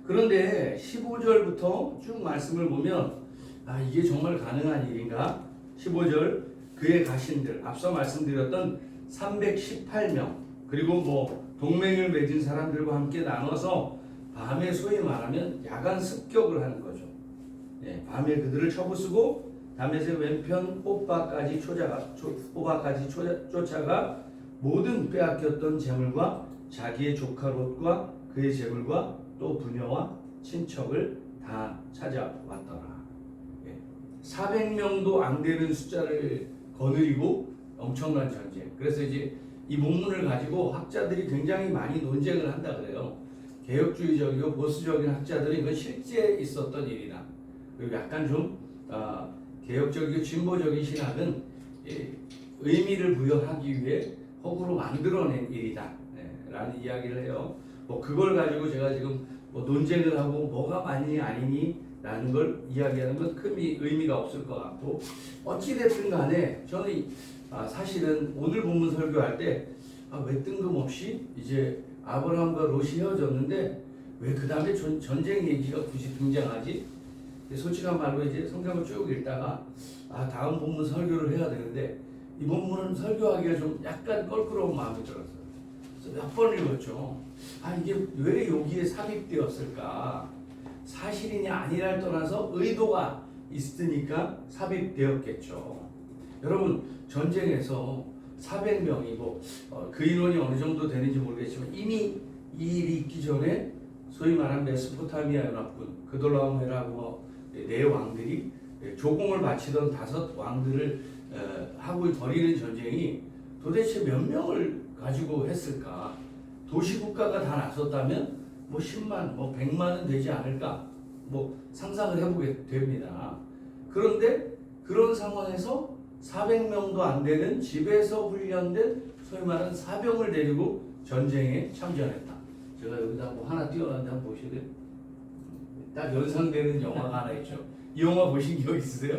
그런데 15절부터 쭉 말씀을 보면 이게 정말 가능한 일인가? 15절 그의 가신들 앞서 말씀드렸던 318명 그리고 뭐 동맹을 맺은 사람들과 함께 나눠서 밤에 소위 말하면 야간 습격을 하는 거죠. 밤에 그들을 쳐부수고 다메섹 왼편 호바까지 쫓아가 모든 빼앗겼던 재물과 자기의 조카 롯과 그의 재물과 또 부녀와 친척을 다 찾아왔더라. 400명도 안 되는 숫자를 거느리고 엄청난 전쟁. 그래서 이제 이 본문을 가지고 학자들이 굉장히 많이 논쟁을 한다 그래요. 개혁주의적이고 보수적인 학자들은 이건 실제 있었던 일이다. 그리고 약간 좀 개혁적이고 진보적인 신학은 의미를 부여하기 위해 허구로 만들어낸 일이다 라는 이야기를 해요. 뭐 그걸 가지고 제가 지금 뭐 논쟁을 하고 뭐가 맞니 아니니 라는 걸 이야기하는 건 큰 의미가 없을 것 같고, 어찌됐든 간에 저는 사실은 오늘 본문 설교할 때 왜 뜬금없이 이제 아브라함과 롯이 헤어졌는데 왜 그 다음에 전쟁 얘기가 굳이 등장하지? 솔직한 말로 이제 성경을 쭉 읽다가 다음 본문 설교를 해야 되는데 이 본문은 설교하기가 좀 약간 껄끄러운 마음이 들었어요. 그래서 몇 번 읽었죠. 이게 왜 여기에 삽입되었을까? 사실이냐 아니냐를 떠나서 의도가 있으니까 삽입되었겠죠. 여러분 전쟁에서 400명이고 그 인원이 어느 정도 되는지 모르겠지만 이미 이 일이 있기 전에 소위 말하는 메소포타미아 연합군 그돌라오메라고 네 왕들이 조공을 바치던 5 왕들을 하고 벌이는 전쟁이 도대체 몇 명을 가지고 했을까? 도시국가가 다 나섰다면 뭐 10만, 뭐 100만은 되지 않을까? 뭐 상상을 해보게 됩니다. 그런데 그런 상황에서 400명도 안 되는 집에서 훈련된 소위 말하는 사병을 데리고 전쟁에 참전했다. 제가 여기다 뭐 하나 띄워놨는데 한번 보실래요? 딱 연상되는 영화가 하나 있죠. 이 영화 보신 적 있으세요?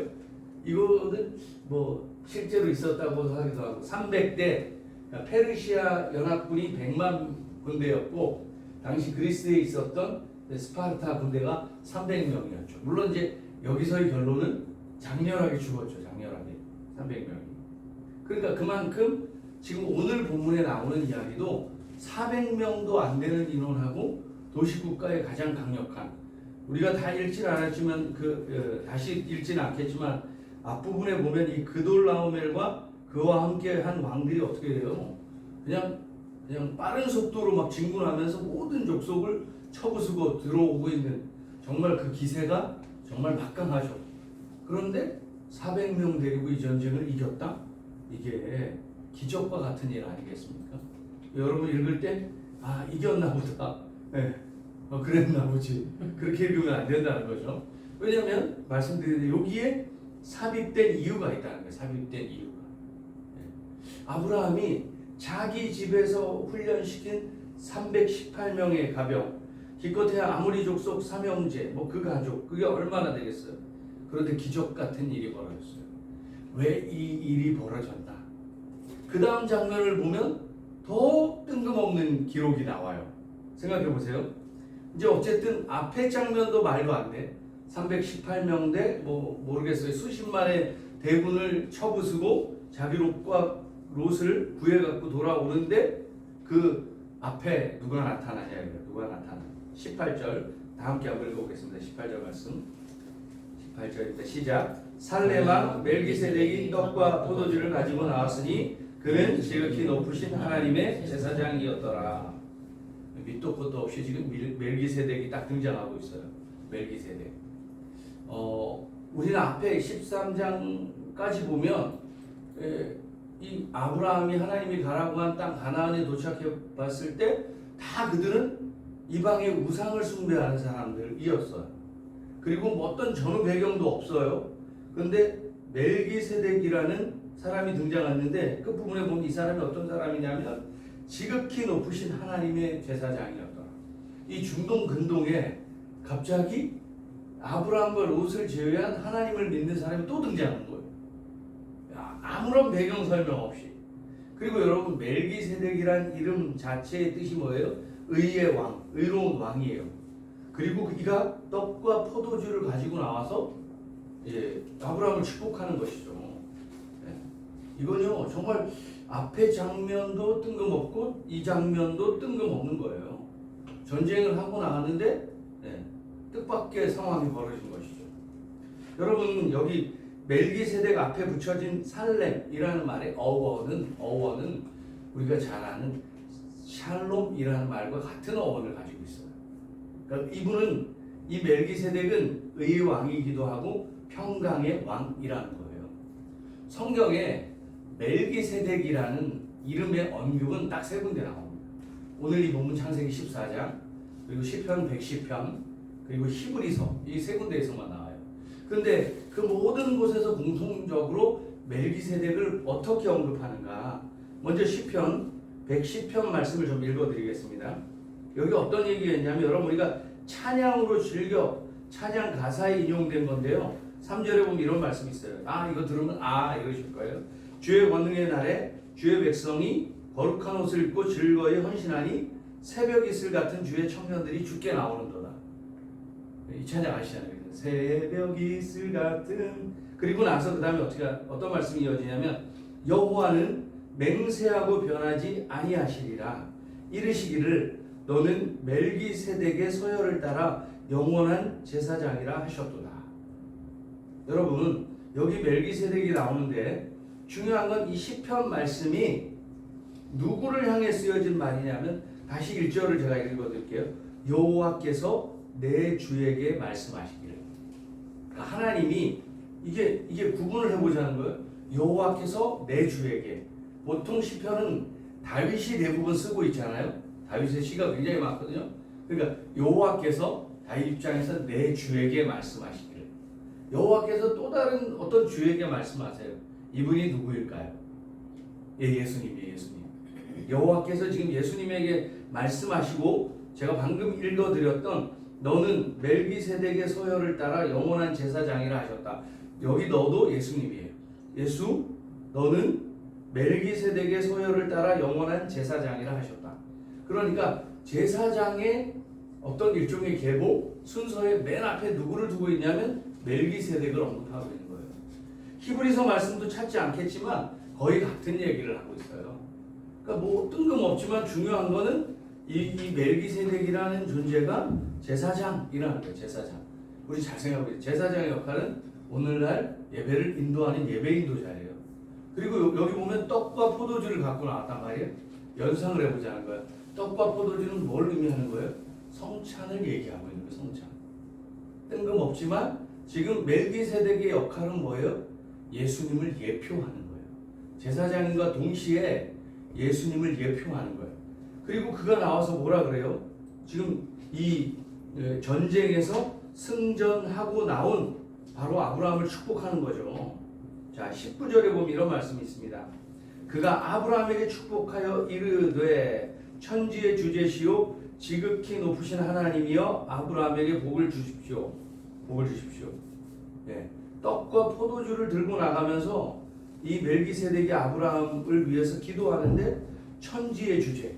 이거는 뭐 실제로 있었다고 하기도 하고 300대 페르시아 연합군이 100만 군대였고 당시 그리스에 있었던 스파르타 군대가 300명이었죠. 물론 이제 여기서의 결론은 장렬하게 죽었죠. 장렬하게 300명이. 그러니까 그만큼 지금 오늘 본문에 나오는 이야기도 400명도 안 되는 인원하고 도시국가의 가장 강력한, 우리가 다 읽진 않았지만 다시 읽지는 않겠지만 앞부분에 보면 이 그돌라오멜과 그와 함께 한 왕들이 어떻게 돼요? 그냥 빠른 속도로 막 진군하면서 모든 족속을 쳐부수고 들어오고 있는, 정말 그 기세가 정말 막강하죠. 그런데 400명 데리고 이 전쟁을 이겼다? 이게 기적과 같은 일 아니겠습니까? 여러분 읽을 때 이겼나 보다. 그랬나 보지. 그렇게 읽으면 안 된다는 거죠. 왜냐하면 말씀드린 여기에 삽입된 이유가 있다는 거예요. 삽입된 이유가. 아브라함이 자기 집에서 훈련시킨 318명의 가병, 기껏해야 아무리 족속 삼형제, 뭐 그 가족, 그게 얼마나 되겠어요? 그런데 기적 같은 일이 벌어졌어요. 왜 이 일이 벌어졌나? 그 다음 장면을 보면 더 뜬금없는 기록이 나와요. 생각해 보세요. 이제 어쨌든 앞에 장면도 말도 안 돼. 318명 대 뭐 모르겠어요. 수십만의 대군을 쳐부수고 자기 롯을 구해갖고 돌아오는데 그 앞에 누가 나타나냐 이거예요. 누가 나타나? 18절 다 함께 한번 읽어보겠습니다. 18절 말씀. 18절입니다. 시작. 살레마 멜기세덱이 떡과 포도주를 가지고 나왔으니 그는 지극히 높으신 하나님의 제사장이었더라. 밑도 끝도 없이 지금 멜기세덱이 딱 등장하고 있어요. 멜기세덱. 우리는 앞에 13장까지 보면 이 아브라함이 하나님이 가라고 한 땅 가나안에 도착해 봤을 때 다 그들은 이방의 우상을 숭배하는 사람들이었어요. 그리고 뭐 어떤 전후 배경도 없어요. 그런데 멜기세덱이라는 사람이 등장했는데 끝부분에 보면 이 사람이 어떤 사람이냐면 지극히 높으신 하나님의 제사장이었더라. 이 중동 근동에 갑자기 아브라함과 롯을 제외한 하나님을 믿는 사람이 또 등장한 거예요. 아무런 배경 설명 없이. 그리고 여러분 멜기세덱이란 이름 자체의 뜻이 뭐예요? 의의 왕, 의로운 왕이에요. 그리고 이가 떡과 포도주를 가지고 나와서 아브라함을 축복하는 것이죠. 이건요 정말 앞에 장면도 뜬금없고 이 장면도 뜬금없는 거예요. 전쟁을 하고 나왔는데 뜻밖의 상황이 벌어진 것이죠. 여러분 여기 멜기세덱 앞에 붙여진 살렘이라는 말의 어원은 우리가 잘 아는 샬롬이라는 말과 같은 어원을 가지고 있어요. 그러니까 이 멜기세덱은 의의 왕이기도 하고 평강의 왕이라는 거예요. 성경에 멜기세덱이라는 이름의 언급은 딱 3군데 나옵니다. 오늘 이 본문 창세기 14장, 그리고 시편 110편, 그리고 히브리서 이 3군데에서만 나와요. 그런데 그 모든 곳에서 공통적으로 멜기세덱을 어떻게 언급하는가? 먼저 시편 110편 말씀을 좀 읽어드리겠습니다. 여기 어떤 얘기가 있냐면 여러분 우리가 찬양으로 즐겨 찬양 가사에 인용된 건데요. 3절에 보면 이런 말씀이 있어요. 이거 들으면 이러실 거예요. 주의 권능의 날에 주의 백성이 거룩한 옷을 입고 즐거이 헌신하니 새벽 이슬 같은 주의 청년들이 주께 나오는도다. 이 찬양 아시잖아요. 새벽 이슬 같은. 그리고 나서 그 다음에 어떤 말씀이 이어지냐면 여호와는 맹세하고 변하지 아니하시리라. 이르시기를 너는 멜기세덱의 서열을 따라 영원한 제사장이라 하셨도다. 여러분 여기 멜기세덱이 나오는데 중요한 건 이 시편 말씀이 누구를 향해 쓰여진 말이냐면 다시 1절을 제가 읽어드릴게요. 여호와께서 내 주에게 말씀하시기를. 그러니까 하나님이 이게 구분을 해보자는 거예요. 여호와께서 내 주에게. 보통 시편은 다윗이 대부분 쓰고 있잖아요. 다윗의 시가 굉장히 많거든요. 그러니까 여호와께서 다윗 입장에서 내 주에게 말씀하시기를. 여호와께서 또 다른 어떤 주에게 말씀하세요. 이분이 누구일까요? 예수님이에요. 예수님. 여호와께서 지금 예수님에게 말씀하시고 제가 방금 읽어드렸던 너는 멜기세덱의 서열을 따라 영원한 제사장이라 하셨다. 여기 너도 예수님이에요. 예수 너는 멜기세덱의 서열을 따라 영원한 제사장이라 하셨다. 그러니까 제사장의 어떤 일종의 계보 순서의 맨 앞에 누구를 두고 있냐면 멜기세덱을 언급하고 있는 거예요. 히브리서 말씀도 찾지 않겠지만 거의 같은 얘기를 하고 있어요. 그러니까 뭐 뜬금없지만 중요한 거는 이 멜기세덱이라는 존재가 제사장이라는 거예요. 제사장. 우리 잘 생각해보세요. 제사장의 역할은 오늘날 예배를 인도하는 예배 인도자예요. 그리고 여기 보면 떡과 포도주를 갖고 나왔단 말이에요. 연상을 해보자는 거예요. 떡과 포도주는 뭘 의미하는 거예요? 성찬을 얘기하고 있는 거예요. 성찬. 뜬금없지만 지금 멜기세덱의 역할은 뭐예요? 예수님을 예표하는 거예요. 제사장인과 동시에 예수님을 예표하는 거예요. 그리고 그가 나와서 뭐라 그래요? 지금 이 전쟁에서 승전하고 나온 바로 아브라함을 축복하는 거죠. 자, 19절에 보면 이런 말씀이 있습니다. 그가 아브라함에게 축복하여 이르되 천지의 주제시요 지극히 높으신 하나님이여 아브라함에게 복을 주십시오. 복을 주십시오. 떡과 포도주를 들고 나가면서 이 멜기세덱이 아브라함을 위해서 기도하는데 천지의 주제.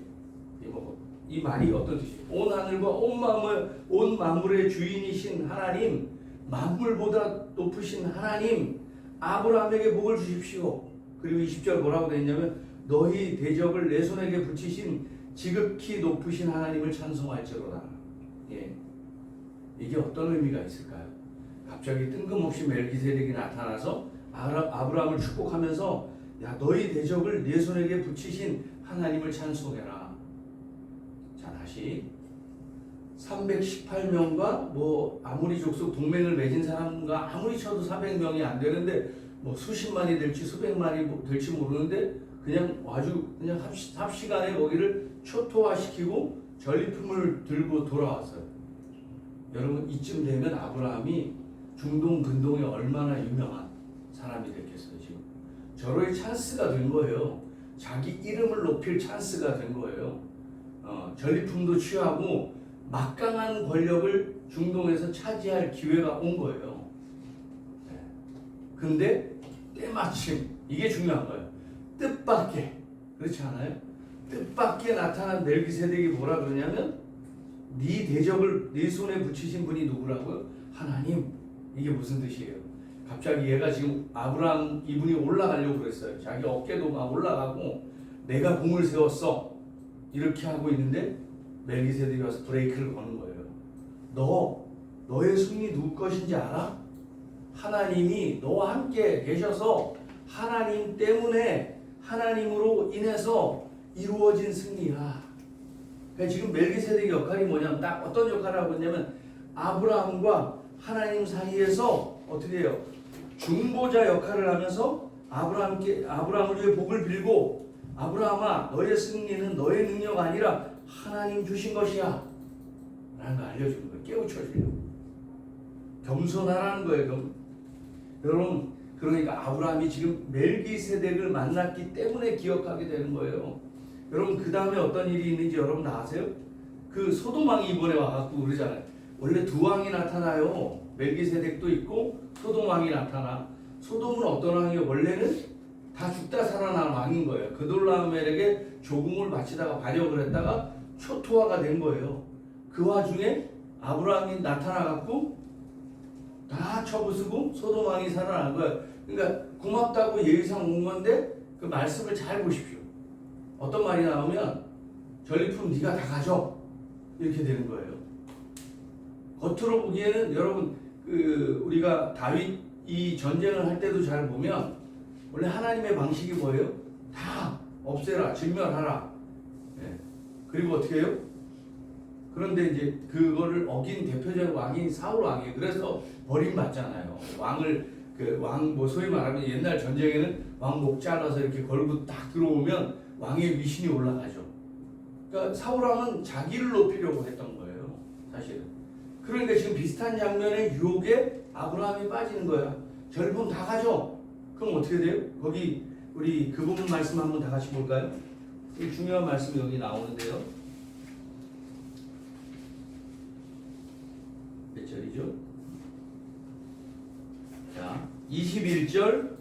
이 말이 어떤 뜻이에요? 온 하늘과 온 만물의 주인이신 하나님, 만물보다 높으신 하나님, 아브라함에게 복을 주십시오. 그리고 20절 뭐라고 되어 있냐면 너희 대적을 내 손에게 붙이신 지극히 높으신 하나님을 찬송할지로다. 이게 어떤 의미가 있을까요? 갑자기 뜬금없이 멜기세덱이 나타나서 아브라함을 축복하면서 야 너희 대적을 내 손에게 붙이신 하나님을 찬송해라. 자 다시 318명과 뭐 아무리 족속 동맹을 맺은 사람과 아무리 쳐도 400명이 안 되는데 뭐 수십만이 될지 수백만이 될지 모르는데 그냥 아주 그냥 합시간에 거기를 초토화시키고 전리품을 들고 돌아왔어요. 여러분 이쯤 되면 아브라함이 중동 근동에 얼마나 유명한 사람이 됐겠어요. 지금 저로의 찬스가 된 거예요. 자기 이름을 높일 찬스가 된 거예요. 전리품도 취하고 막강한 권력을 중동에서 차지할 기회가 온 거예요. 근데 때마침 이게 중요한 거예요. 뜻밖의 그렇지 않아요? 뜻밖의 나타난 멜기세덱이 뭐라 그러냐면 네 대적을 네 손에 붙이신 분이 누구라고요? 하나님. 이게 무슨 뜻이에요? 갑자기 얘가 지금 아브라함 이분이 올라가려고 그랬어요. 자기 어깨도 막 올라가고 내가 공을 세웠어 이렇게 하고 있는데 멜기세덱이 와서 브레이크를 거는 거예요. 너의 승리 누구 것인지 알아? 하나님이 너와 함께 계셔서 하나님 때문에 하나님으로 인해서 이루어진 승리야. 그러니까 지금 멜기세덱의 역할이 뭐냐면 딱 어떤 역할을 하고 있냐면 아브라함과 하나님 사이에서 어떻게 해요? 중보자 역할을 하면서 아브라함을 위해 복을 빌고 아브라함아 너의 승리는 너의 능력 아니라 하나님 주신 것이야 라는 거 알려주는 거예요. 깨우쳐주려고. 겸손하라는 거예요. 여러분 그러니까 아브라함이 지금 멜기세덱을 만났기 때문에 기억하게 되는 거예요. 여러분 그 다음에 어떤 일이 있는지 여러분 다 아세요? 그 소돔 왕이 이번에 와갖고 그러잖아요. 원래 두 왕이 나타나요. 멜기세덱도 있고 소돔 왕이 나타나. 소돔은 어떤 왕이에요? 원래는 다 죽다 살아난 왕인 거예요. 그돌라오멜에게 조공을 바치다가 반역을 했다가 초토화가 된 거예요. 그 와중에 아브라함이 나타나갖고 다 쳐부수고 소돔 왕이 살아난 거예요. 그러니까 고맙다고 예의상 온 건데 그 말씀을 잘 보십시오. 어떤 말이 나오면 전리품 네가 다 가져 이렇게 되는 거예요. 겉으로 보기에는 여러분 우리가 다윗 이 전쟁을 할 때도 잘 보면 원래 하나님의 방식이 뭐예요? 다 없애라, 진멸하라. 네. 그리고 어떻게 해요? 그런데 이제 그거를 어긴 대표적 왕인 사울 왕이에요. 그래서 버림받잖아요. 왕을 소위 말하면 옛날 전쟁에는 왕 목 잘라서 이렇게 걸고 딱 들어오면 왕의 위신이 올라가죠. 그러니까 사울 왕은 자기를 높이려고 했던 거예요, 사실은. 그러니까 지금 비슷한 장면의 유혹에 아브라함이 빠지는 거야. 전리품 다 가져. 그럼 어떻게 돼요? 거기 우리 그 부분 말씀 한번 다 같이 볼까요? 이 중요한 말씀이 여기 나오는데요. 몇 절이죠? 자, 21절,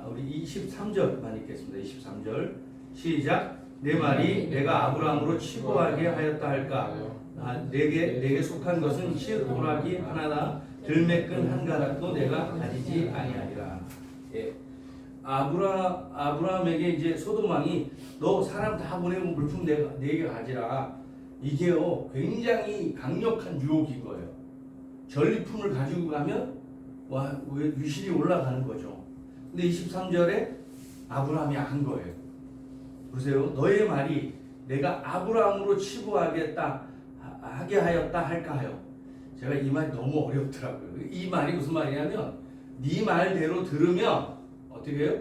우리 23절만 읽겠습니다. 23절 시작. 내 말이 내가 아브라함으로 치부하게 하였다 할까? 내게 속한 것은 실오락이 하나나 들매끈 한 가닥도 내가 가지지 아니하리라. 예. 아브라함에게 이제 소돔 왕이 너 사람 다 보내고 물품 내게 가지라. 이게요 굉장히 강력한 유혹인 거예요. 전리품을 가지고 가면 위신이 올라가는 거죠. 근데 23절에 아브라함이 한 거예요. 보세요. 너의 말이 내가 아브라함으로 치부하게 하였다 할까 하여. 제가 이 말이 너무 어렵더라고요. 이 말이 무슨 말이냐면 네 말대로 들으면 어떻게 해요?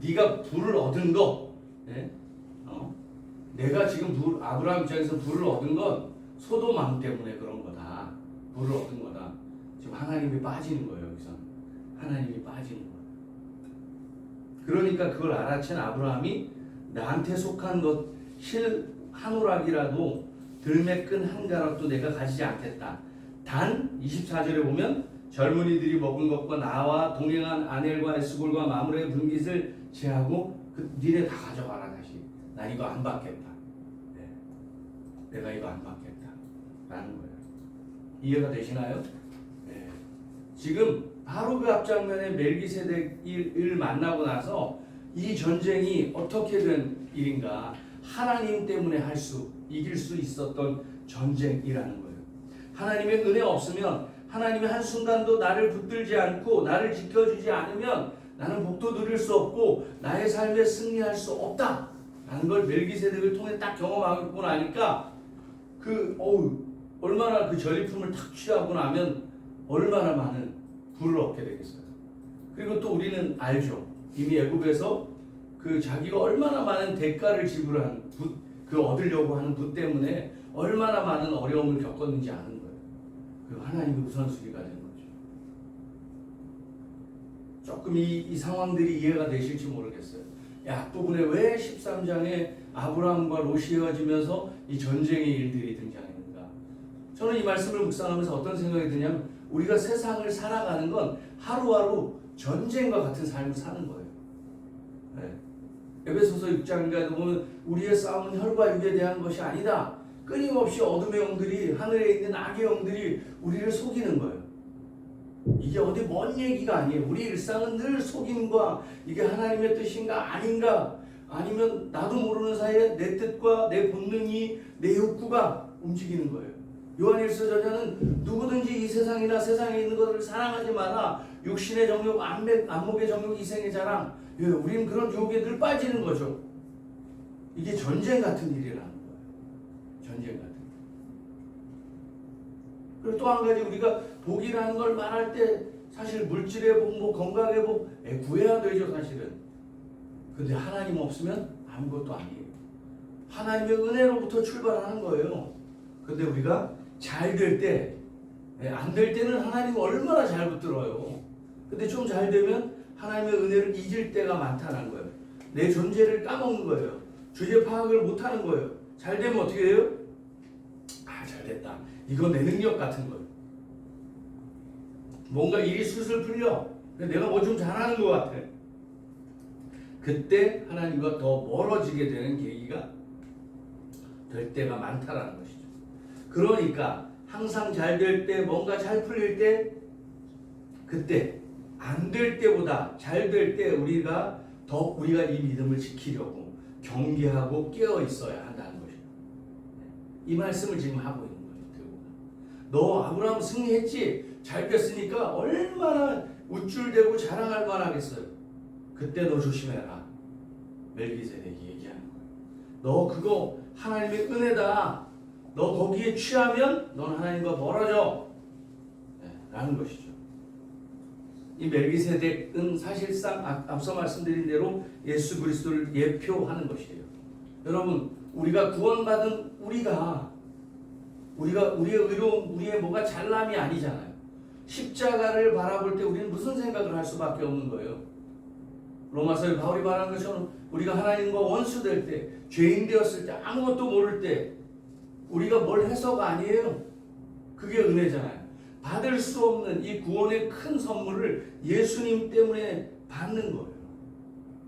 네가 부를 얻은 거. 네? 내가 지금 아브라함 입장에서 부를 얻은 건 소돔 왕 때문에 그런 거다. 부를 얻은 거다. 지금 하나님이 빠지는 거예요. 여기서 하나님이 빠지는 거예요. 그러니까 그걸 알아챈 아브라함이 나한테 속한 것 실 한 오락이라도 들매끈 한 가락도 내가 가지지 않겠다. 단 24절에 보면 젊은이들이 먹은 것과 나와 동행한 아넬과 에스골과 마므레의 분깃을 제하고 니네 다 가져가라 다시. 난 이거 안 받겠다. 네. 내가 이거 안 받겠다. 라는 거예요. 이해가 되시나요? 네. 지금 바로 그 앞장면에 멜기세덱을 만나고 나서 이 전쟁이 어떻게 된 일인가? 하나님 때문에 이길 수 있었던 전쟁이라는 거예요. 하나님의 은혜 없으면 하나님의 한순간도 나를 붙들지 않고 나를 지켜주지 않으면 나는 복도 누릴 수 없고 나의 삶에 승리할 수 없다 라는 걸 멜기세덱을 통해 딱 경험하고 나니까 얼마나 그 전리품을 탁 취하고 나면 얼마나 많은 부를 얻게 되겠어요. 그리고 또 우리는 알죠. 이미 애굽에서 그 자기가 얼마나 많은 대가를 지불한 그 얻으려고 하는 부 때문에 얼마나 많은 어려움을 겪었는지 아는 거예요. 그리고 하나님의 우선순위가 된 거죠. 조금 이 상황들이 이해가 되실지 모르겠어요. 앞부분에 왜 13장에 아브라함과 롯이 헤어지면서 이 전쟁의 일들이 등장했는가? 저는 이 말씀을 묵상하면서 어떤 생각이 드냐면 우리가 세상을 살아가는 건 하루하루 전쟁과 같은 삶을 사는 거예요. 네. 에베소서 6장인가에도 보면 우리의 싸움은 혈과 육에 대한 것이 아니다. 끊임없이 어둠의 영들이, 하늘에 있는 악의 영들이 우리를 속이는 거예요. 이게 어디 먼 얘기가 아니에요. 우리 일상은 늘 속임과 이게 하나님의 뜻인가 아닌가, 아니면 나도 모르는 사이에 내 뜻과 내 본능이, 내 욕구가 움직이는 거예요. 요한일서 저자는 누구든지 이 세상이나 세상에 있는 것을 사랑하지 마라. 육신의 정욕, 안목의 정욕, 이생의 자랑. 우리는 그런 유혹에 늘 빠지는 거죠. 이게 전쟁 같은 일이라는 거예요. 전쟁 같은 일. 그리고 또 한 가지, 우리가 복이라는 걸 말할 때 사실 물질의 복, 뭐 건강의 복 구해야 되죠, 사실은. 근데 하나님 없으면 아무것도 아니에요. 하나님의 은혜로부터 출발하는 거예요. 근데 우리가 잘 될 때, 안 될 때는 하나님 얼마나 잘 붙들어요. 근데 좀 잘 되면 하나님의 은혜를 잊을 때가 많다는 거예요. 내 존재를 까먹는 거예요. 주제 파악을 못하는 거예요. 잘 되면 어떻게 해요? 잘 됐다. 이건 내 능력 같은 거예요. 뭔가 일이 술술 풀려. 내가 뭐 좀 잘하는 것 같아. 그때 하나님과 더 멀어지게 되는 계기가 될 때가 많다라는 것이죠. 그러니까 항상 잘 될 때, 뭔가 잘 풀릴 때, 그때 안 될 때보다 잘 될 때 우리가 이 믿음을 지키려고 경계하고 깨어 있어야 한다는 것이죠. 이 말씀을 지금 하고 있는 거예요. 너 아브라함 승리했지? 잘 됐으니까 얼마나 우쭐대고 자랑할 만하겠어요. 그때 너 조심해라. 멜기세덱이 얘기하는 거예요. 너 그거 하나님의 은혜다. 너 거기에 취하면 넌 하나님과 멀어져. 라는 것이죠. 이 멜기세덱은 사실상 앞서 말씀드린 대로 예수 그리스도를 예표하는 것이에요. 여러분, 우리가 구원받은 우리가 우리의 의로움, 우리의 뭐가 잘남이 아니잖아요. 십자가를 바라볼 때 우리는 무슨 생각을 할 수밖에 없는 거예요. 로마서에 바울이 말한 것처럼 우리가 하나님과 원수 될 때, 죄인 되었을 때, 아무것도 모를 때 우리가 뭘 해서가 아니에요. 그게 은혜잖아요. 받을 수 없는 이 구원의 큰 선물을 예수님 때문에 받는 거예요.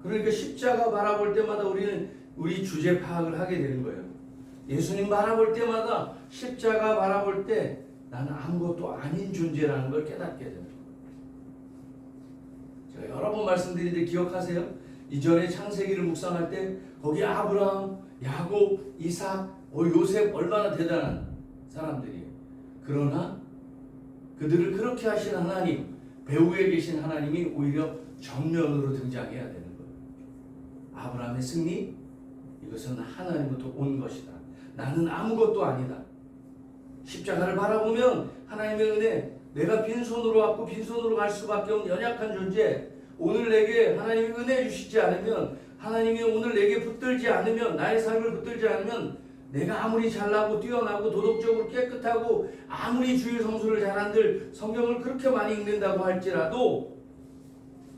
그러니까 십자가 바라볼 때마다 우리는 우리 주제 파악을 하게 되는 거예요. 예수님 바라볼 때마다, 십자가 바라볼 때 나는 아무것도 아닌 존재라는 걸 깨닫게 됩니다. 제가 여러 번 말씀드리는데 기억하세요? 이전에 창세기를 묵상할 때 거기 아브라함, 야곱, 이삭, 요셉 얼마나 대단한 사람들이에요. 그러나 그들을 그렇게 하신 하나님, 배후에 계신 하나님이 오히려 정면으로 등장해야 되는 거예요. 아브라함의 승리, 이것은 하나님부터 온 것이다. 나는 아무것도 아니다. 십자가를 바라보면 하나님의 은혜, 내가 빈손으로 왔고 빈손으로 갈 수밖에 없는 연약한 존재, 오늘 내게 하나님이 은혜 주시지 않으면, 하나님이 오늘 내게 붙들지 않으면, 나의 삶을 붙들지 않으면, 내가 아무리 잘나고 뛰어나고 도덕적으로 깨끗하고 아무리 주일 성수를 잘한들 성경을 그렇게 많이 읽는다고 할지라도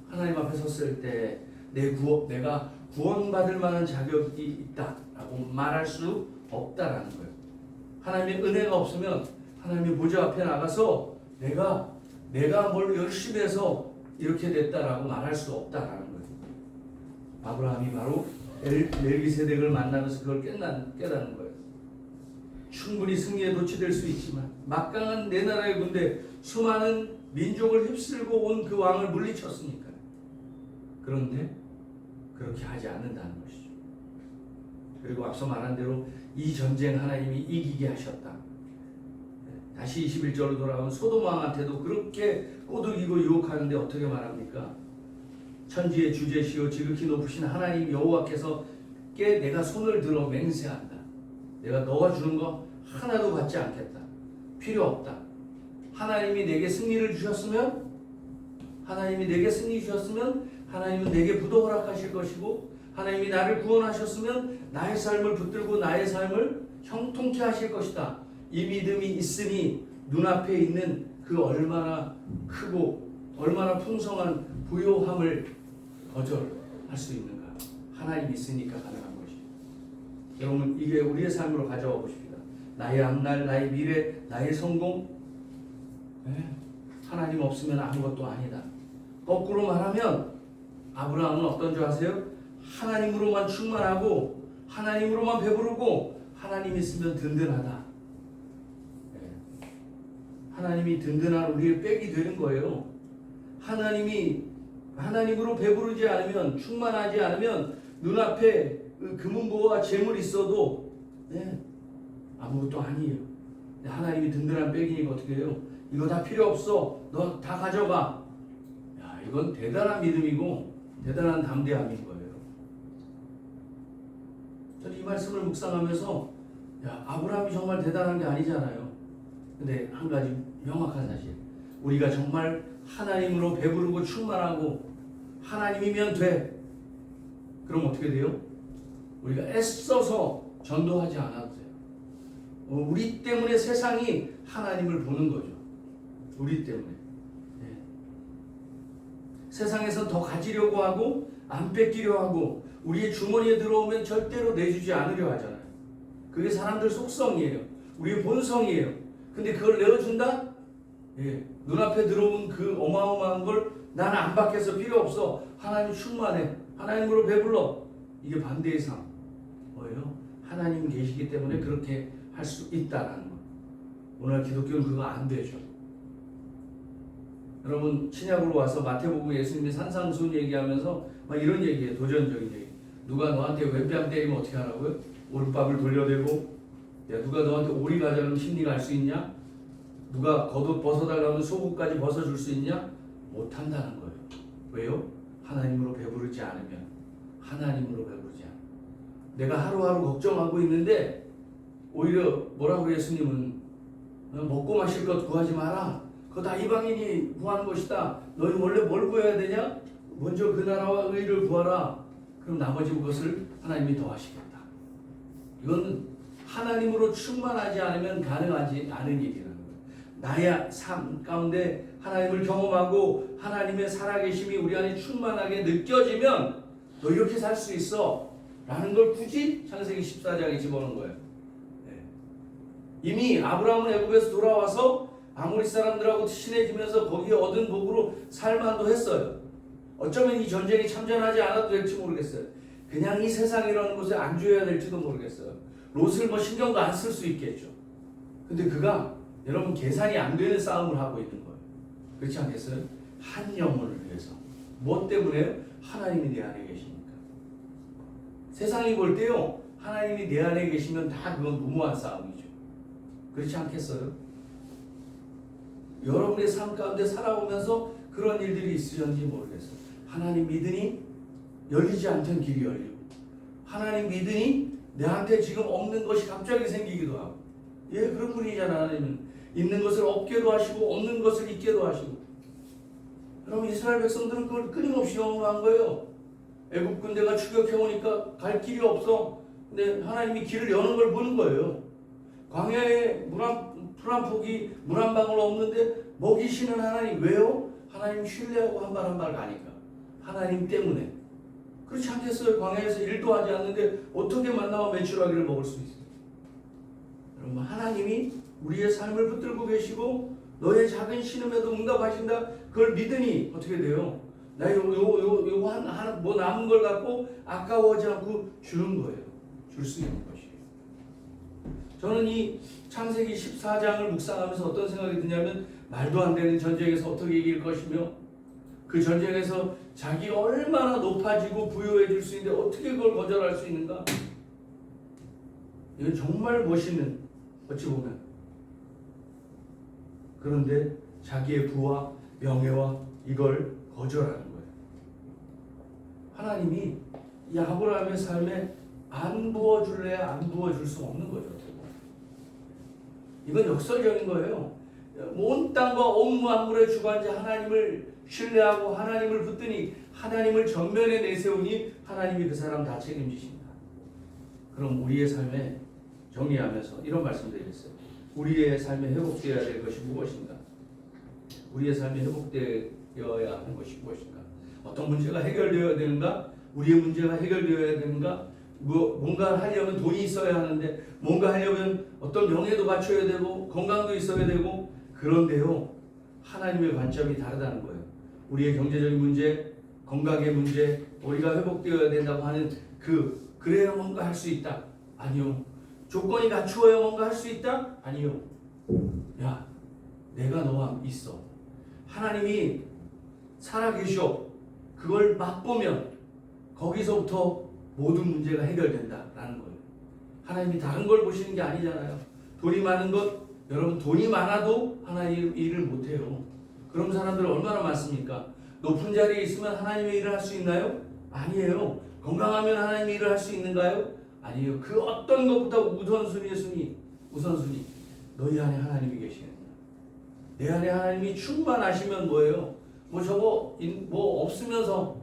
하나님 앞에 섰을 때 내가 구원받을 만한 자격이 있다라고 말할 수 없다라는 거예요. 하나님의 은혜가 없으면 하나님의 보좌 앞에 나가서 내가 뭘 열심히 해서 이렇게 됐다라고 말할 수 없다라는 거예요. 아브라함이 바로 멜기세덱을 만나면서 그걸 깨닫는 거예요. 충분히 승리에 도취될 수 있지만 막강한 내 나라의 군대, 수많은 민족을 휩쓸고 온 그 왕을 물리쳤으니까요. 그런데 그렇게 하지 않는다는 것이죠. 그리고 앞서 말한 대로 이 전쟁 하나님이 이기게 하셨다. 다시 21절로 돌아오면 소돔 왕한테도 그렇게 꼬드기고 유혹하는데 어떻게 말합니까? 천지의 주제시오 지극히 높으신 하나님 여호와께서께 내가 손을 들어 맹세한다. 내가 너가 주는 거 하나도 받지 않겠다. 필요 없다. 하나님이 내게 승리를 주셨으면, 하나님은 내게 부도 허락하실 것이고, 하나님이 나를 구원하셨으면 나의 삶을 붙들고 나의 삶을 형통케 하실 것이다. 이 믿음이 있으니 눈앞에 있는 그 얼마나 크고 얼마나 풍성한 부요함을 거절할 수 있는가. 하나님이 있으니까 가능한 것이죠. 여러분, 이게 우리의 삶으로 가져와 보십시다. 나의 앞날, 나의 미래, 나의 성공, 하나님 없으면 아무것도 아니다. 거꾸로 말하면 아브라함은 어떤 줄 아세요? 하나님으로만 충만하고 하나님으로만 배부르고 하나님 있으면 든든하다. 하나님이 든든한 우리의 백이 되는 거예요. 하나님으로 배부르지 않으면, 충만하지 않으면 눈앞에 금은보와 재물이 있어도 아무것도 아니에요. 하나님이 든든한 백이니까 어떻게 해요? 이거 다 필요 없어. 너 다 가져가. 야, 이건 대단한 믿음이고 대단한 담대함인 거예요. 저는 이 말씀을 묵상하면서 아브라함이 정말 대단한 게 아니잖아요. 근데 한 가지 명확한 사실, 우리가 정말 하나님으로 배부르고 충만하고 하나님이면 돼. 그럼 어떻게 돼요? 우리가 애써서 전도하지 않아도 돼요. 우리 때문에 세상이 하나님을 보는 거죠. 우리 때문에. 세상에선 더 가지려고 하고 안 뺏기려 하고 우리의 주머니에 들어오면 절대로 내주지 않으려 하잖아요. 그게 사람들 속성이에요. 우리의 본성이에요. 근데 그걸 내어준다? 눈앞에 들어온 그 어마어마한 걸 나는 안 받겠어. 필요 없어. 하나님 충만해. 하나님으로 배불러. 이게 반대의 삶. 뭐예요? 하나님 계시기 때문에 그렇게 할 수 있다라는 거. 오늘 기독교는 그거 안 되죠. 여러분 신약으로 와서 마태복음 예수님이 산상수훈 얘기하면서 막 이런 얘기예요. 도전적인 얘기. 누가 너한테 왼뺨 때리면 어떻게 하라고요? 오른밥을 돌려대고, 누가 너한테 오리 가자면 심리가 할 수 있냐? 누가 겉옷 벗어달라면 속옷까지 벗어줄 수 있냐? 못한다는 거예요. 왜요? 하나님으로 배부르지 않으면. 하나님으로 배부르지 않으면. 내가 하루하루 걱정하고 있는데 오히려 뭐라고 예수님은 먹고 마실 것 구하지 마라. 그거 다 이방인이 구하는 것이다. 너희 원래 뭘 구해야 되냐? 먼저 그 나라와 의를 구하라. 그럼 나머지 것을 하나님이 더하시겠다. 이건 하나님으로 충만하지 않으면 가능하지 않은 일이라는 거예요. 나의 삶 가운데 하나님을 경험하고 하나님의 살아계심이 우리 안에 충만하게 느껴지면 너 이렇게 살 수 있어 라는 걸 굳이 창세기 14장에 집어넣은 거예요. 이미 아브라함은 애굽에서 돌아와서 아모리 사람들하고 친해지면서 거기에 얻은 복으로 살만도 했어요. 어쩌면 이 전쟁이 참전하지 않아도 될지 모르겠어요. 그냥 이 세상이라는 곳에 안주해야 될지도 모르겠어요. 롯을 뭐 신경도 안 쓸 수 있겠죠. 근데 그가 여러분 계산이 안 되는 싸움을 하고 있는 거예요. 그렇지 않겠어요? 한 영혼을 위해서. 뭐 때문에요? 하나님이 내 안에 계시니까. 세상이 볼 때요, 하나님이 내 안에 계시면 다 그건 무모한 싸움이죠. 그렇지 않겠어요? 여러분의 삶 가운데 살아오면서 그런 일들이 있으셨는지 모르겠어요. 하나님 믿으니 열리지 않던 길이 열리고, 하나님 믿으니 내한테 지금 없는 것이 갑자기 생기기도 하고. 그런 분이잖아. 하나님은 있는 것을 없게도 하시고 없는 것을 있게도 하시고. 여러분 이스라엘 백성들은 그걸 끊임없이 경험한 거예요. 애굽 군대가 추격해오니까 갈 길이 없어. 근데 하나님이 길을 여는 걸 보는 거예요. 광야에 풀 한 폭이 물 한 방울 없는데 먹이시는 하나님. 왜요? 하나님 신뢰하고 한 발 한 발 가니까. 하나님 때문에. 그렇지 않겠어요? 광야에서 일도 하지 않는데 어떻게 만나와 메추라기를 먹을 수 있어요? 여러분 하나님이 우리의 삶을 붙들고 계시고 너의 작은 신음에도 응답하신다. 그걸 믿으니 어떻게 돼요? 나 뭐 남은 걸 갖고 아까워하지 않고 주는 거예요. 줄 수 있는 것이에요. 저는 이 창세기 14장을 묵상하면서 어떤 생각이 드냐면, 말도 안 되는 전쟁에서 어떻게 이길 것이며 그 전쟁에서 자기가 얼마나 높아지고 부유해질 수 있는데 어떻게 그걸 거절할 수 있는가? 이건 정말 멋있는, 어찌 보면. 그런데 자기의 부와 명예와 이걸 거절하는 거예요. 하나님이 이 아브라함의 삶에 안 부어줄래야 안 부어줄 수 없는 거죠. 이건 역설적인 거예요. 온 땅과 온 만물의 주관자 하나님을 신뢰하고 하나님을 붙드니 하나님을 전면에 내세우니 하나님이 그 사람 다 책임지십니다. 그럼 우리의 삶에 정리하면서 이런 말씀드리겠어요. 우리의 삶에 회복되어야 될 것이 무엇인가? 우리의 삶에 회복되어야 하는 것이 무엇인가? 어떤 문제가 해결되어야 되는가? 우리의 문제가 해결되어야 되는가? 뭔가 하려면 돈이 있어야 하는데, 뭔가 하려면 어떤 명예도 갖춰야 되고 건강도 있어야 되고. 그런데요, 하나님의 관점이 다르다는 거예요. 우리의 경제적인 문제, 건강의 문제, 우리가 회복되어야 된다고 하는 그래야 뭔가 할 수 있다. 아니요. 조건이 갖추어야 뭔가 할 수 있다. 아니요. 야, 내가 너와 있어. 하나님이 살아계셔. 그걸 맛보면 거기서부터 모든 문제가 해결된다라는 거예요. 하나님이 다른 걸 보시는 게 아니잖아요. 돈이 많은 것, 여러분 돈이 많아도 하나님 일을 못해요. 그런 사람들 얼마나 많습니까? 높은 자리에 있으면 하나님의 일을 할 수 있나요? 아니에요. 건강하면 하나님의 일을 할 수 있는가요? 아니에요. 그 어떤 것보다 우선순위 너희 안에 하나님이 계시는 거야. 내 안에 하나님이 충만하시면 뭐예요? 뭐 없으면서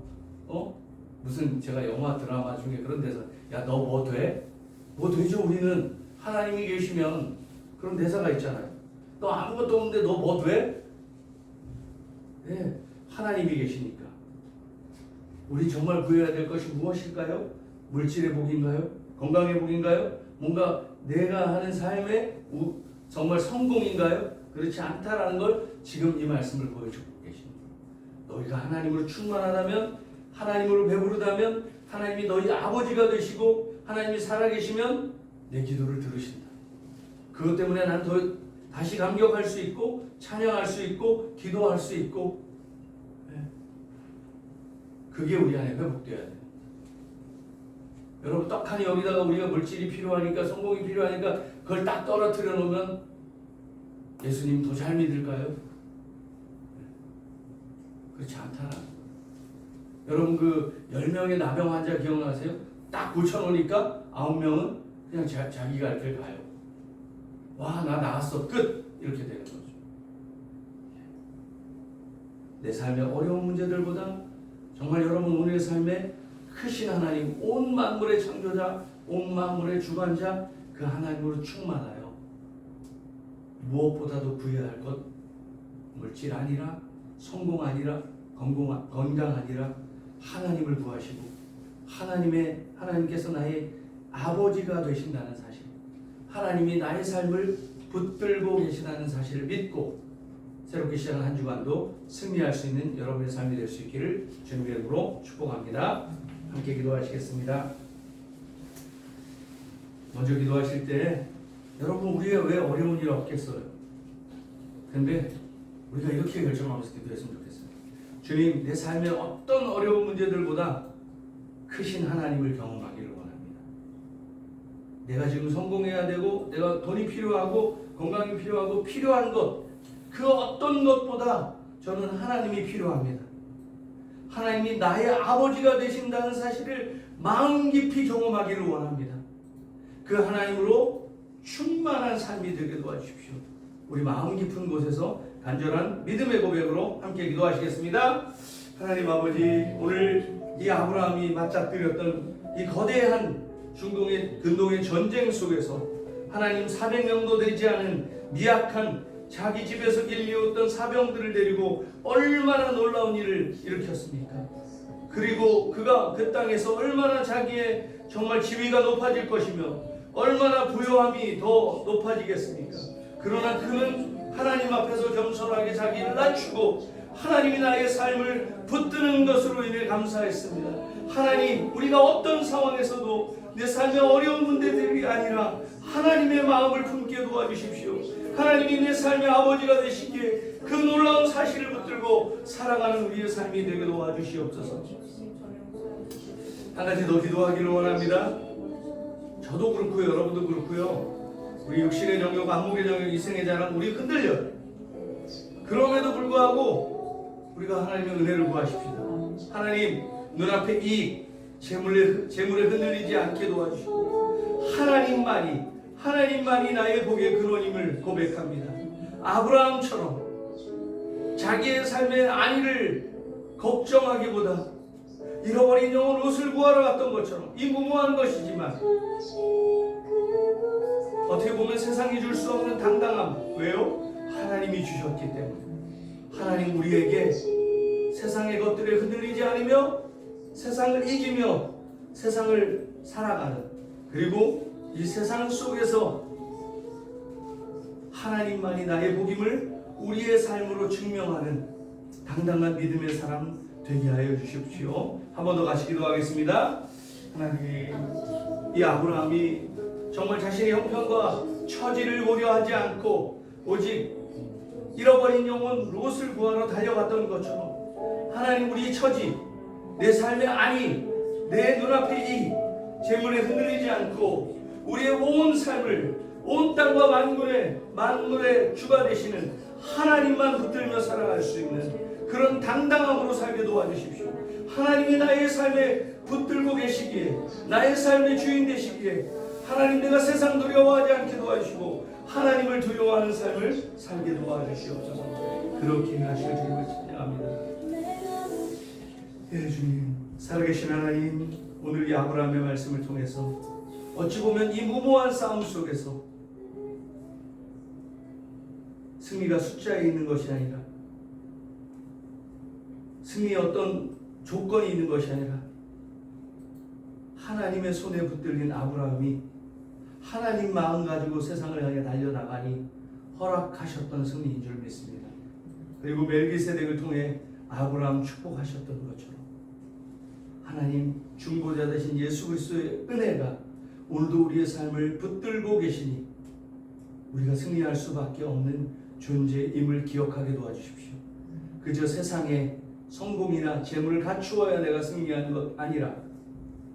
무슨 제가 영화 드라마 중에 그런 데서 야 너 뭐 돼? 뭐 되죠? 우리는 하나님이 계시면 그런 대사가 있잖아요. 너 아무것도 없는데 너 뭐 돼? 네, 하나님이 계시니까. 우리 정말 구해야 될 것이 무엇일까요? 물질의 복인가요? 건강의 복인가요? 뭔가 내가 하는 삶의 정말 성공인가요? 그렇지 않다라는 걸 지금 이 말씀을 보여주고 계십니다. 너희가 하나님으로 충만하다면, 하나님으로 배부르다면, 하나님이 너희 아버지가 되시고 하나님이 살아계시면 내 기도를 들으신다. 그것 때문에 난 다시 감격할 수 있고 찬양할 수 있고 기도할 수 있고, 그게 우리 안에 회복되어야 돼요. 여러분 떡하니 여기다가 우리가 물질이 필요하니까 성공이 필요하니까 그걸 딱 떨어뜨려 놓으면 예수님 더 잘 믿을까요? 그렇지 않다라는 거예요. 여러분 그 10명의 나병 환자 기억나세요? 딱 고쳐놓으니까 9명은 그냥 자기가 할 길 가요. 와, 나 나았어. 끝! 이렇게 되는 거죠. 내 삶의 어려운 문제들보다 정말 여러분 오늘의 삶에 크신 하나님, 온 만물의 창조자, 온 만물의 주관자, 그 하나님으로 충만하여 무엇보다도 구해야 할 것, 물질 아니라, 성공 아니라, 건강 아니라 하나님을 구하시고 하나님께서 나의 아버지가 되신다는 사실, 하나님이 나의 삶을 붙들고 계시다는 사실을 믿고 새롭게 시작한 한 주간도 승리할 수 있는 여러분의 삶이 될 수 있기를 주님의 이름으로 축복합니다. 함께 기도하시겠습니다. 먼저 기도하실 때 여러분 우리가 왜 어려운 일 없겠어요? 근데 우리가 이렇게 결정하면서 기도했으면 좋겠어요. 주님, 내 삶의 어떤 어려운 문제들보다 크신 하나님을 경험하기를 원합니다. 내가 지금 성공해야 되고 내가 돈이 필요하고 건강이 필요하고 필요한 것, 그 어떤 것보다 저는 하나님이 필요합니다. 하나님이 나의 아버지가 되신다는 사실을 마음 깊이 경험하기를 원합니다. 그 하나님으로 충만한 삶이 되게 도와주십시오. 우리 마음 깊은 곳에서 간절한 믿음의 고백으로 함께 기도하시겠습니다. 하나님 아버지, 오늘 이 아브라함이 맞닥뜨렸던 이 거대한 근동의 전쟁 속에서 하나님 400명도 되지 않은 미약한 자기 집에서 길리웠던 사병들을 데리고 얼마나 놀라운 일을 일으켰습니까? 그리고 그가 그 땅에서 얼마나 자기의 정말 지위가 높아질 것이며 얼마나 부요함이 더 높아지겠습니까? 그러나 그는 하나님 앞에서 겸손하게 자기를 낮추고 하나님이 나의 삶을 붙드는 것으로 인해 감사했습니다. 하나님, 우리가 어떤 상황에서도 내 삶의 어려운 문제들이 아니라 하나님의 마음을 품게 도와주십시오. 하나님이 내 삶의 아버지가 되시기에 그 놀라운 사실을 붙들고 살아가는 우리의 삶이 되게 도와주시옵소서. 한 가지 더 기도하기를 원합니다. 저도 그렇고요, 여러분도 그렇고요. 우리 육신의 정욕, 안목의 정욕, 이생의 자랑, 우리 흔들려요. 그럼에도 불구하고 우리가 하나님의 은혜를 구하십시다. 하나님, 눈앞의 이익, 재물에 흔들리지 않게 도와주시고 하나님만이 나의 복의 근원임을 고백합니다. 아브라함처럼 자기의 삶의 안위를 걱정하기보다 잃어버린 영혼 옷을 구하러 갔던 것처럼, 이 무모한 것이지만 어떻게 보면 세상이 줄 수 없는 당당함. 왜요? 하나님이 주셨기 때문에. 하나님 우리에게 세상의 것들에 흔들리지 않으며 세상을 이기며 세상을 살아가는, 그리고 이 세상 속에서 하나님만이 나의 복임을 우리의 삶으로 증명하는 당당한 믿음의 사람 되게 하여 주십시오. 한 번 더 같이 기도하겠습니다. 하나님, 이 아브라함이 정말 자신의 형편과 처지를 고려하지 않고 오직 잃어버린 영혼 롯을 구하러 달려갔던 것처럼 하나님, 우리 처지, 내 삶의 안위, 내 눈앞에 이 재물에 흔들리지 않고 우리의 온 삶을 온 땅과 만물의 주가 되시는 하나님만 붙들며 살아갈 수 있는 그런 당당함으로 살게 도와주십시오. 하나님이 나의 삶에 붙들고 계시기에, 나의 삶의 주인 되시기에 하나님, 내가 세상 두려워하지 않게 도와주시고 하나님을 두려워하는 삶을 살게 도와주시옵소서. 그렇게 하실 주님을 찬양합니다. 예, 주님, 살아계신 하나님, 오늘 이 아브라함의 말씀을 통해서 어찌 보면 이 무모한 싸움 속에서 승리가 숫자에 있는 것이 아니라, 승리의 어떤 조건이 있는 것이 아니라 하나님의 손에 붙들린 아브라함이 하나님 마음 가지고 세상을 향해 달려나가니 허락하셨던 승리인 줄 믿습니다. 그리고 멜기세덱을 통해 아브라함 축복하셨던 것처럼 하나님 중보자 되신 예수 그리스도의 은혜가 오늘도 우리의 삶을 붙들고 계시니 우리가 승리할 수밖에 없는 존재임을 기억하게 도와주십시오. 그저 세상에 성공이나 재물을 갖추어야 내가 승리하는 것 아니라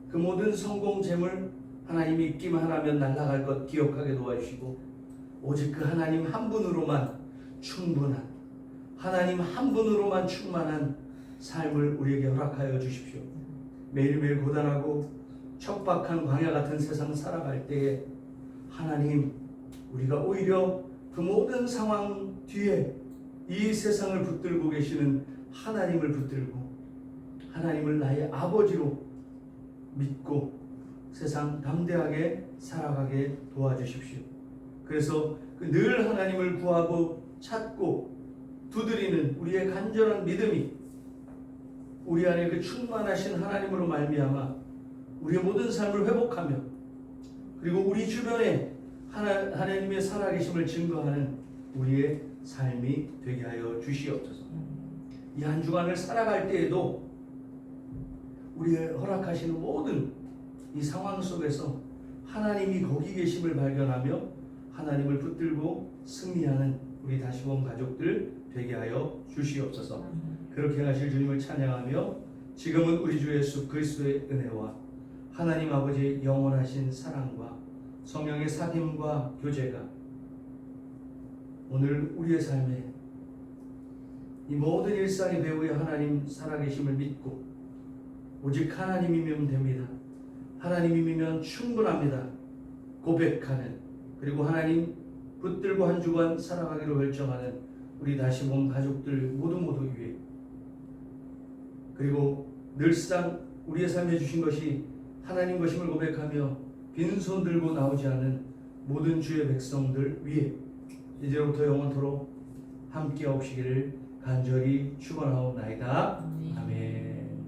그 모든 성공, 재물 하나님이 입기만 하면 날아갈 것 기억하게 도와주시고 오직 그 하나님 한 분으로만 충분한, 하나님 한 분으로만 충만한 삶을 우리에게 허락하여 주십시오. 매일매일 고단하고 척박한 광야 같은 세상 살아갈 때에 하나님, 우리가 오히려 그 모든 상황 뒤에 이 세상을 붙들고 계시는 하나님을 붙들고 하나님을 나의 아버지로 믿고 세상 담대하게 살아가게 도와주십시오. 그래서 늘 하나님을 구하고 찾고 두드리는 우리의 간절한 믿음이 우리 안에 그 충만하신 하나님으로 말미암아 우리의 모든 삶을 회복하며 그리고 우리 주변에 하나님의 살아계심을 증거하는 우리의 삶이 되게 하여 주시옵소서. 이 한 주간을 살아갈 때에도 우리의 허락하시는 모든 이 상황 속에서 하나님이 거기 계심을 발견하며 하나님을 붙들고 승리하는 우리 다시봄 가족들 되게 하여 주시옵소서. 그렇게 하실 주님을 찬양하며 지금은 우리 주 예수 그리스도의 은혜와 하나님 아버지의 영원하신 사랑과 성령의 사귐과 교제가 오늘 우리의 삶에 이 모든 일상의 배후에 하나님 살아계심을 믿고 오직 하나님이면 됩니다. 하나님이면 충분합니다. 고백하는, 그리고 하나님 붙들고 한 주간 살아가기로 결정하는 우리 다시 본 가족들 모두 위해, 그리고 늘상 우리의 삶에 주신 것이 하나님 것임을 고백하며 빈손 들고 나오지 않은 모든 주의 백성들 위해 이제로부터 영원토록 함께 하시기를 간절히 축원하옵나이다. 아멘.